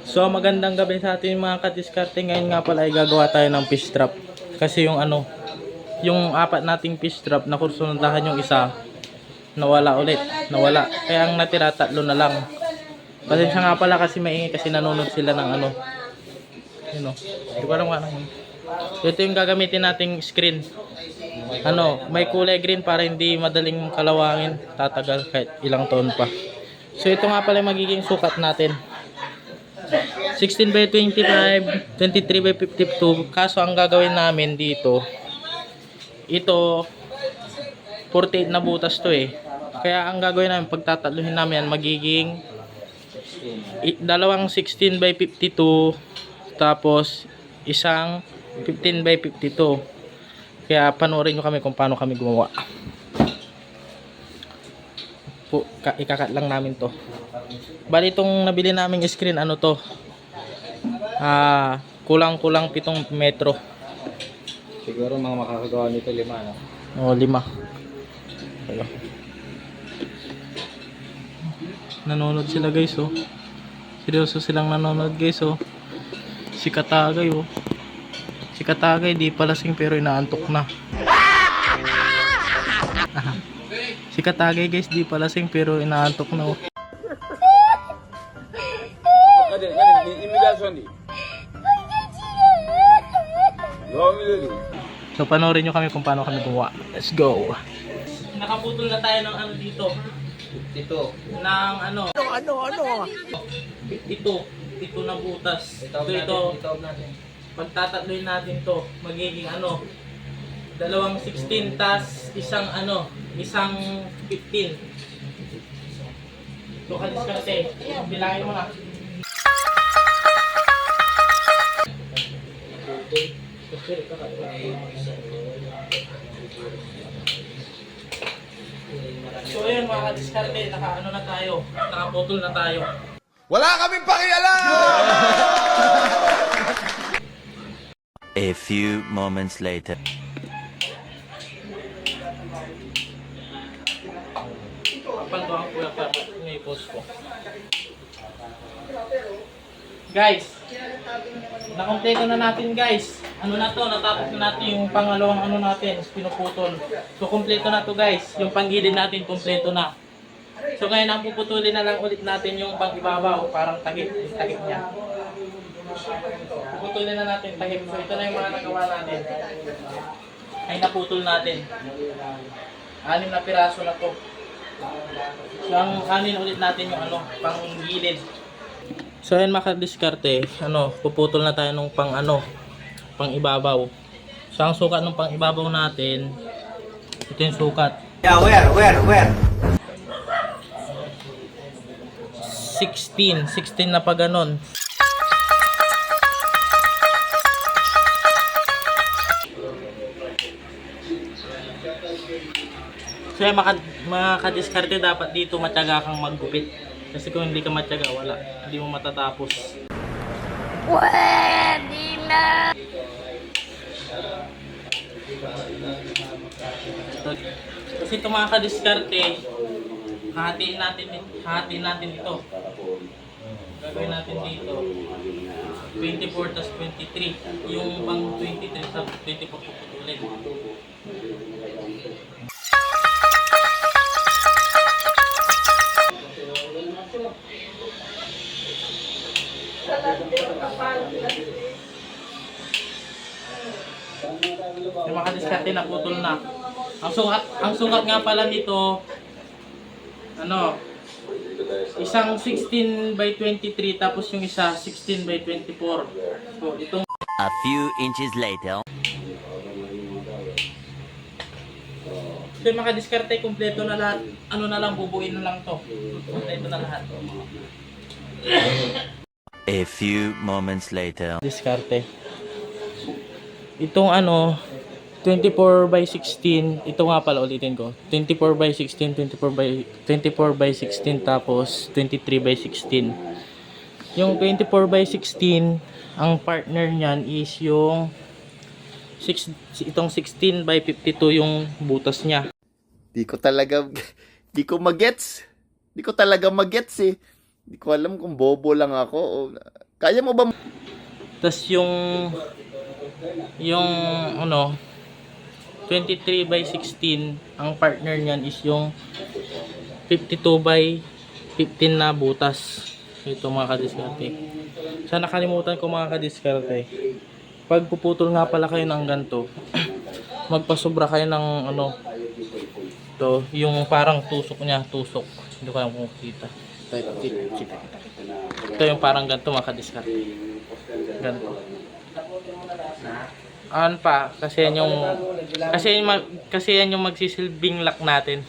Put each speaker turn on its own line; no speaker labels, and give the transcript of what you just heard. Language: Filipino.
So magandang gabi sa ating mga kadiskarte. Ngayon nga pala ay gagawa tayo ng fish trap. Kasi yung yung apat nating fish trap na kursunadahan yung isa, nawala ulit. Nawala. Kaya ang natira tatlo na lang. Pasensya nga pala kasi maingay kasi nanonood sila ng yun o. Di ko alam kung ano yun. Ito yung gagamitin nating screen. May kulay green para hindi madaling kalawangin. Tatagal kahit ilang taon pa. So ito nga pala yung magiging sukat natin. 16 by 25, 23 by 52. Kaso ang gagawin namin dito, ito 48 na butas to eh. Kaya ang gagawin namin, pagtatatluhin namin yan, magiging dalawang 16 by 52 tapos isang 15 by 52. Kaya panoorin nyo kami kung paano kami gumawa. Ikakat lang namin to. Bali itong nabili naming screen, kulang-kulang 7 metro.
Siguro mga makakagawa nito 5, no?
O, 5. Ayo. Nanonood sila guys, oh. Seryoso silang nanonood guys, oh. Si Katagay, oh. Si Katagay di palasing pero inaantok na. Si Katagay guys di palasing pero inaantok na, oh. So panoorin nyo kami kung paano kami gumawa. Let's go. Nakaputol na tayo ng dito.
Ito.
Ng Ito na butas. Ito. Pagtatatloy natin to, magiging dalawang 16 tas isang isang 15. Ito kadiskarte. Bilangin mo na. So ayun mga kadiskarte, na tayo, nakaputol na tayo.
Wala kaming pakialam!
A few moments later.
Kapal ko ang kuya pa, may post ko. Guys, nakompleto na natin guys. Natapos na natin yung pangalawang natin, pinuputol. So kompleto na to guys. Yung panggilid natin kompleto na. So ngayon ang puputulin na lang ulit natin yung pang-ibabaw, parang takip, yung takip niya. Puputulin na natin takip. So ito na yung mga nagawa natin. Ay naputol natin. 6 na piraso na to. So ang kanin ulit natin yung pang-gilid. So ayan mga kadiskarte, puputol na tayo nung pang-ibabaw. So ang sukat ng pang-ibabaw natin, ito yung sukat.
Yeah, where?
16 na pa ganon. So mga kadiskarte, dapat dito matyaga kang maggupit. Kasi kung hindi ka matyaga, wala. Hindi mo matatapos.
Pwede na!
Kasi ito mga kadiskarte, hahatiin natin ito. Gagawin natin dito 24 tas 23. Yung pang 23 sa 24 puputulin. Yung mga diskarte na putol na. Ang sukat nga pala nito, isang 16 by 23 tapos yung isa 16 by 24. So itong
A few inches later.
ito yung mga diskarte, kumpleto na lahat. Na lang, bubuin na lang to. Kumpleto na lahat.
A few moments later.
Diskarte. Itong 24 by 16, ito nga pala ulitin ko. 24 by 16, 24 by 16 tapos 23 by 16. Yung 24 by 16, ang partner niyan is yung itong 16 by 52 yung butas niya.
Di ko talaga magets. Di ko talaga magets eh.
Hindi ko alam kung bobo lang ako o... Kaya mo ba?
Tas yung ano 23 by 16, ang partner niyan is yung 52 by 15 na butas. Ito mga kadiskarte. Sa nakalimutan ko mga kadiskarte, pag puputol nga pala kayo ng ganito, magpasobra kayo ng ano, to yung parang tusok niya, tusok. Hindi ko alam kung kita. Kita. Ito yung parang ganito mga kadiskarte. Ganito. Ano pa, kasi yan yung magsisilbing lock natin.